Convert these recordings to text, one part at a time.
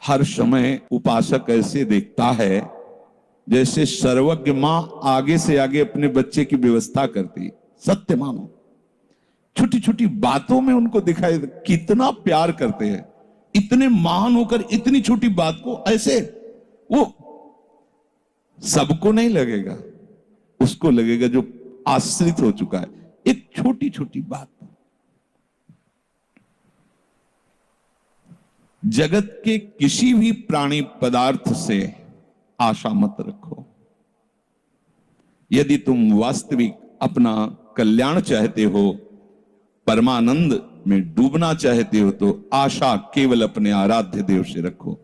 हर समय उपासक ऐसे देखता है जैसे सर्वज्ञ मां आगे से आगे अपने बच्चे की व्यवस्था करती। सत्य मानो, छोटी छोटी बातों में उनको दिखाई कितना प्यार करते हैं। इतने महान होकर इतनी छोटी बात को ऐसे, वो सबको नहीं लगेगा, उसको लगेगा जो आश्रित हो चुका है। एक छोटी छोटी बात। जगत के किसी भी प्राणी पदार्थ से आशा मत रखो। यदि तुम वास्तविक अपना कल्याण चाहते हो, परमानंद में डूबना चाहते हो, तो आशा केवल अपने आराध्य देव से रखो।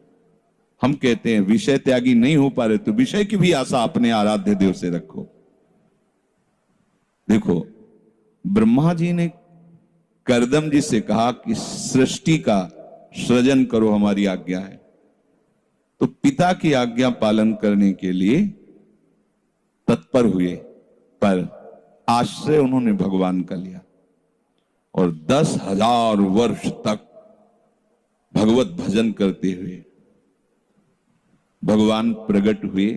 हम कहते हैं विषय त्यागी नहीं हो पा रहे, तो विषय की भी आशा अपने आराध्य देव से रखो। देखो, ब्रह्मा जी ने करदम जी से कहा कि सृष्टि का सृजन करो, हमारी आज्ञा है। तो पिता की आज्ञा पालन करने के लिए तत्पर हुए, पर आश्रय उन्होंने भगवान का लिया और 10,000 वर्ष तक भगवत भजन करते हुए भगवान प्रकट हुए,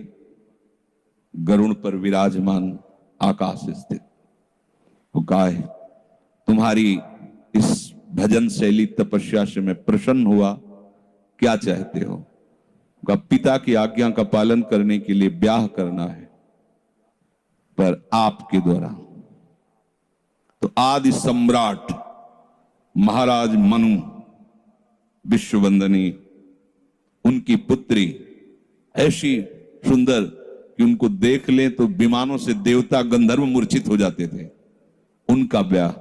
गरुड़ पर विराजमान, आकाश स्थित। वो कहा है, तुम्हारी इस भजन शैली तपस्या से मैं प्रसन्न हुआ, क्या चाहते हो? का पिता की आज्ञा का पालन करने के लिए ब्याह करना है, पर आपके द्वारा। तो आदि सम्राट महाराज मनु विश्ववंदनी, उनकी पुत्री ऐसी सुंदर कि उनको देख लें तो विमानों से देवता गंधर्व मूर्छित हो जाते थे। उनका ब्याह,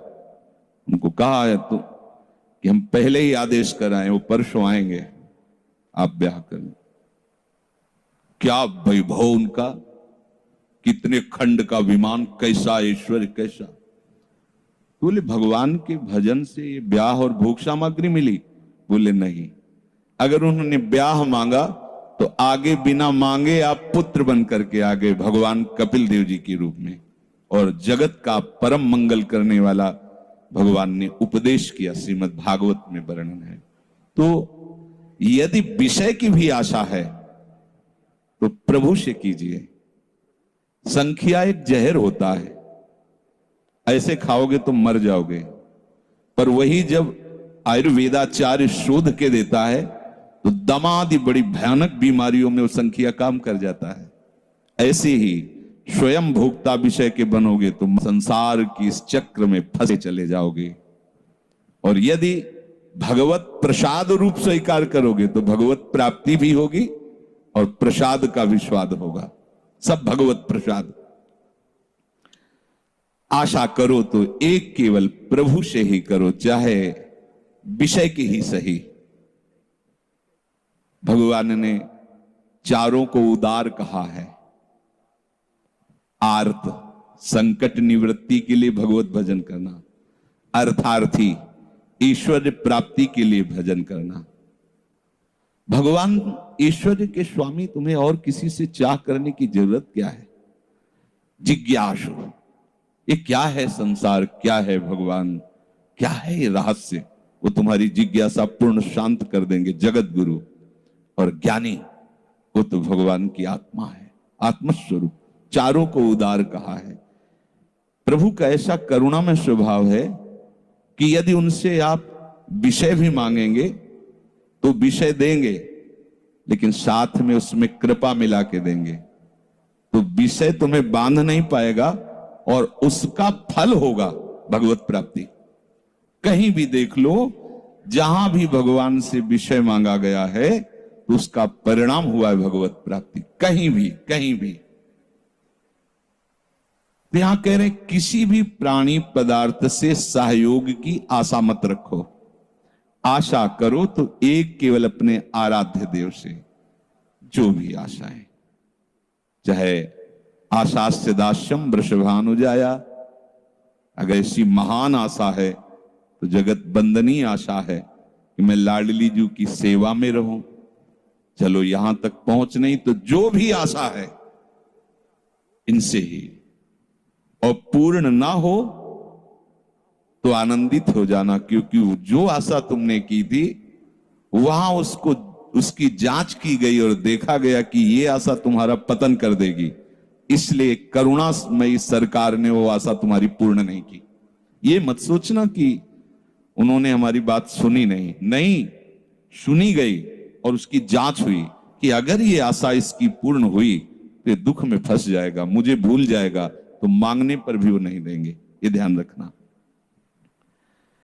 उनको कहा है तो कि हम पहले ही आदेश कराएं, वो परसों आएंगे, आप ब्याह करें। क्या वैभव उनका, कितने खंड का विमान, कैसा ऐश्वर्य, कैसा। बोले भगवान के भजन से ये ब्याह और भोग सामग्री मिली? बोले नहीं, अगर उन्होंने ब्याह मांगा तो आगे बिना मांगे आप पुत्र बन करके आ गए भगवान कपिल देव जी के रूप में, और जगत का परम मंगल करने वाला भगवान ने उपदेश किया, श्रीमद् भागवत में वर्णन है। तो यदि विषय की भी आशा है तो प्रभु से कीजिए। संख्या एक जहर होता है, ऐसे खाओगे तो मर जाओगे, पर वही जब आयुर्वेदाचार्य शोध के देता है तो दमा आदि बड़ी भयानक बीमारियों में वो संख्या काम कर जाता है। ऐसे ही स्वयं भोक्ता विषय के बनोगे तो संसार की इस चक्र में फंसे चले जाओगे। और यदि भगवत प्रसाद रूप स्वीकार करोगे तो भगवत प्राप्ति भी होगी और प्रसाद का भी स्वाद होगा, सब भगवत प्रसाद। आशा करो तो एक केवल प्रभु से ही करो, चाहे विषय की ही सही। भगवान ने चारों को उदार कहा है। आर्त, संकट निवृत्ति के लिए भगवत भजन करना, अर्थार्थी, ईश्वर प्राप्ति के लिए भजन करना। भगवान ईश्वर के स्वामी, तुम्हें और किसी से चाह करने की जरूरत क्या है? जिज्ञासु, ये क्या है संसार, क्या है भगवान, क्या है ये रहस्य, वो तुम्हारी जिज्ञासा पूर्ण शांत कर देंगे जगत गुरु। और ज्ञानी, वो तो भगवान की आत्मा है, आत्मस्वरूप। चारों को उदार कहा है। प्रभु का ऐसा करुणा में स्वभाव है कि यदि उनसे आप विषय भी मांगेंगे तो विषय देंगे, लेकिन साथ में उसमें कृपा मिला के देंगे। तो विषय तुम्हें बांध नहीं पाएगा और उसका फल होगा भगवत प्राप्ति। कहीं भी देख लो, जहां भी भगवान से विषय मांगा गया है तो उसका परिणाम हुआ है भगवत प्राप्ति। कहीं भी, कहीं भी। यहां कह रहे किसी भी प्राणी पदार्थ से सहयोग की आशा मत रखो। आशा करो तो एक केवल अपने आराध्य देव से। जो भी आशाएं, चाहे आशास्य दास्यम वृषभानुजाया, अगर ऐसी महान आशा है तो जगत बंदनीय आशा है कि मैं लाडली जी की सेवा में रहूं। चलो यहां तक पहुंच नहीं तो जो भी आशा है इनसे ही, और पूर्ण ना हो तो आनंदित हो जाना, क्योंकि जो आशा तुमने की थी वहां उसको उसकी जांच की गई और देखा गया कि ये आशा तुम्हारा पतन कर देगी, इसलिए करुणामयी सरकार ने वो आशा तुम्हारी पूर्ण नहीं की। ये मत सोचना कि उन्होंने हमारी बात सुनी नहीं, नहीं, सुनी गई और उसकी जांच हुई कि अगर ये आशा इसकी पूर्ण हुई तो दुख में फंस जाएगा, मुझे भूल जाएगा, तो मांगने पर भी वो नहीं देंगे। ये ध्यान रखना।